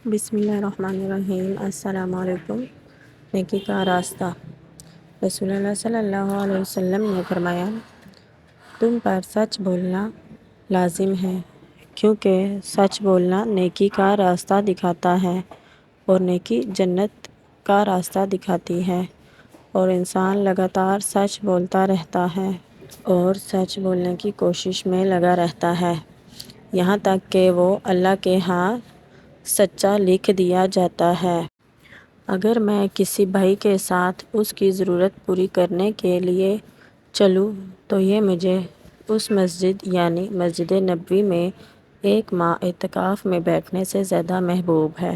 بسم اللہ الرحمن الرحیم۔ السلام علیکم۔ نیکی کا راستہ۔ رسول اللہ صلی اللہ علیہ وسلم نے فرمایا، تم پر سچ بولنا لازم ہے، کیونکہ سچ بولنا نیکی کا راستہ دکھاتا ہے اور نیکی جنت کا راستہ دکھاتی ہے، اور انسان لگاتار سچ بولتا رہتا ہے اور سچ بولنے کی کوشش میں لگا رہتا ہے، یہاں تک کہ وہ اللہ کے ہاں سچا لکھ دیا جاتا ہے۔ اگر میں کسی بھائی کے ساتھ اس کی ضرورت پوری کرنے کے لیے چلوں تو یہ مجھے اس مسجد یعنی مسجد نبوی میں 1 ماہ اعتکاف میں بیٹھنے سے زیادہ محبوب ہے۔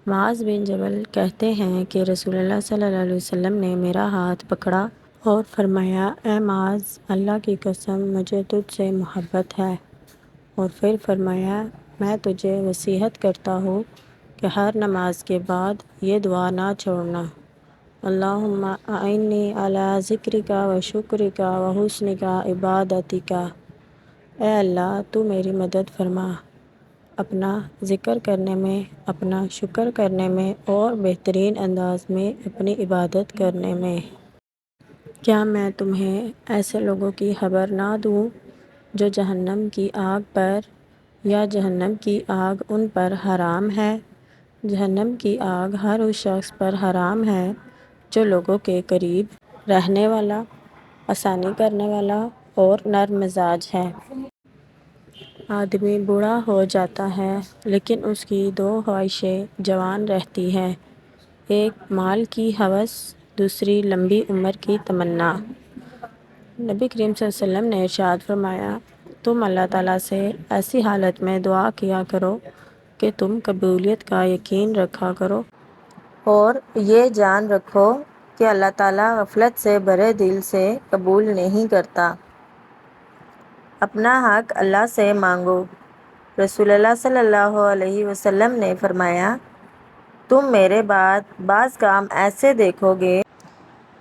معاذ بن جبل کہتے ہیں کہ رسول اللہ صلی اللہ علیہ وسلم نے میرا ہاتھ پکڑا اور فرمایا، اے معاذ، اللہ کی قسم مجھے تجھ سے محبت ہے، اور پھر فرمایا، میں تجھے نصیحت کرتا ہوں کہ ہر نماز کے بعد یہ دعا نہ چھوڑنا، اللہم اعنی علی ذکرک و شکرک و حسن عبادتک۔ اے اللہ، تو میری مدد فرما اپنا ذکر کرنے میں، اپنا شکر کرنے میں اور بہترین انداز میں اپنی عبادت کرنے میں۔ کیا میں تمہیں ایسے لوگوں کی خبر نہ دوں جو جہنم کی آگ پر یا جہنم کی آگ ان پر حرام ہے؟ جہنم کی آگ ہر اس شخص پر حرام ہے جو لوگوں کے قریب رہنے والا، آسانی کرنے والا اور نرم مزاج ہے۔ آدمی بوڑھا ہو جاتا ہے لیکن اس کی 2 خواہشیں جوان رہتی ہیں، ایک مال کی ہوس، دوسری لمبی عمر کی تمنا۔ نبی کریم صلی اللہ علیہ وسلم نے ارشاد فرمایا، تم اللہ تعالیٰ سے ایسی حالت میں دعا کیا کرو کہ تم قبولیت کا یقین رکھا کرو اور یہ جان رکھو کہ اللہ تعالیٰ غفلت سے بھرے دل سے قبول نہیں کرتا۔ اپنا حق اللہ سے مانگو۔ رسول اللہ صلی اللہ علیہ وسلم نے فرمایا، تم میرے بعد بعض کام ایسے دیکھو گے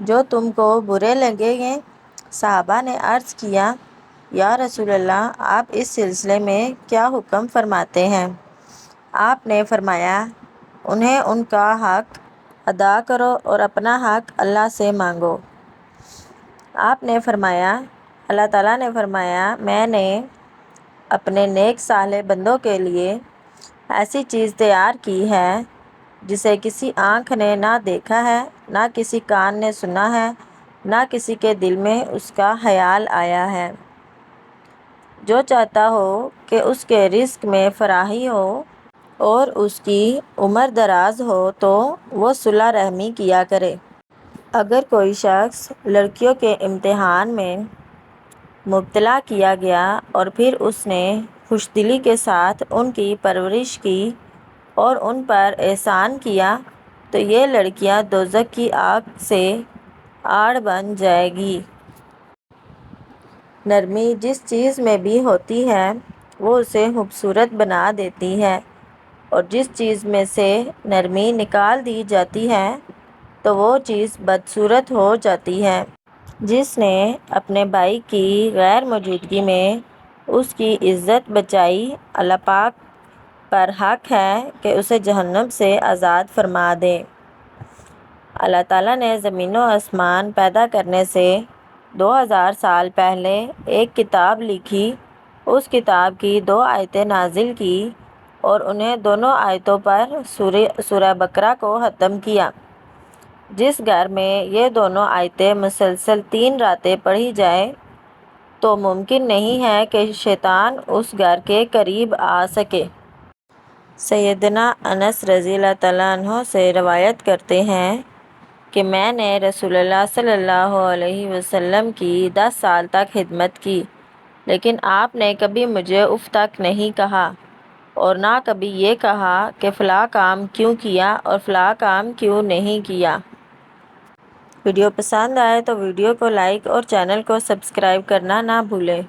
جو تم کو برے لگیں گے۔ صحابہ نے عرض کیا، یا رسول اللہ، آپ اس سلسلے میں کیا حکم فرماتے ہیں؟ آپ نے فرمایا، انہیں ان کا حق ادا کرو اور اپنا حق اللہ سے مانگو۔ آپ نے فرمایا، اللہ تعالیٰ نے فرمایا، میں نے اپنے نیک صالح بندوں کے لیے ایسی چیز تیار کی ہے جسے کسی آنکھ نے نہ دیکھا ہے، نہ کسی کان نے سنا ہے، نہ کسی کے دل میں اس کا خیال آیا ہے۔ جو چاہتا ہو کہ اس کے رزق میں فراخی ہو اور اس کی عمر دراز ہو تو وہ صلہ رحمی کیا کرے۔ اگر کوئی شخص لڑکیوں کے امتحان میں مبتلا کیا گیا اور پھر اس نے خوش دلی کے ساتھ ان کی پرورش کی اور ان پر احسان کیا تو یہ لڑکیاں دوزخ کی آگ سے آڑ بن جائیں گی۔ نرمی جس چیز میں بھی ہوتی ہے وہ اسے خوبصورت بنا دیتی ہے، اور جس چیز میں سے نرمی نکال دی جاتی ہے تو وہ چیز بدصورت ہو جاتی ہے۔ جس نے اپنے بھائی کی غیر موجودگی میں اس کی عزت بچائی، اللہ پاک پر حق ہے کہ اسے جہنم سے آزاد فرما دے۔ اللہ تعالیٰ نے زمین و آسمان پیدا کرنے سے 2000 سال پہلے ایک کتاب لکھی، اس کتاب کی 2 آیتیں نازل کی اور انہیں دونوں آیتوں پر سورہ بقرہ کو ختم کیا۔ جس گھر میں یہ دونوں آیتیں مسلسل 3 راتیں پڑھی جائیں تو ممکن نہیں ہے کہ شیطان اس گھر کے قریب آ سکے۔ سیدنا انس رضی اللہ تعالیٰ عنہ سے روایت کرتے ہیں کہ میں نے رسول اللہ صلی اللہ علیہ وسلم کی 10 سال تک خدمت کی، لیکن آپ نے کبھی مجھے اف تک نہیں کہا اور نہ کبھی یہ کہا کہ فلاں کام کیوں کیا اور فلاں کام کیوں نہیں کیا۔ ویڈیو پسند آئے تو ویڈیو کو لائک اور چینل کو سبسکرائب کرنا نہ بھولیں۔